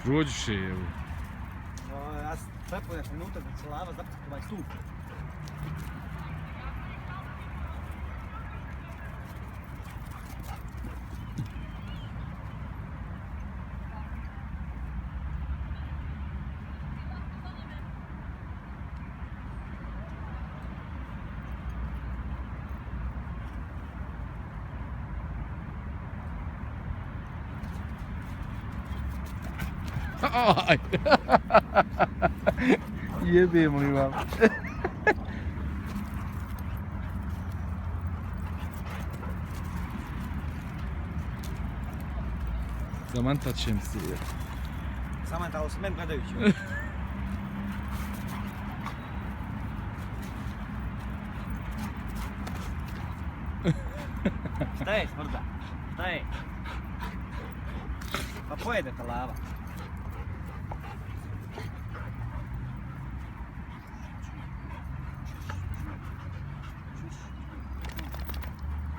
Prođiše, evo. Ja prepojem minuta da će lava zapucati ovaj stup. Aj! Jebem li vam? Zamantat ćem se. Zamantalo se meni gledajući. Šta je smrda? Šta je? Pa pojedete lava.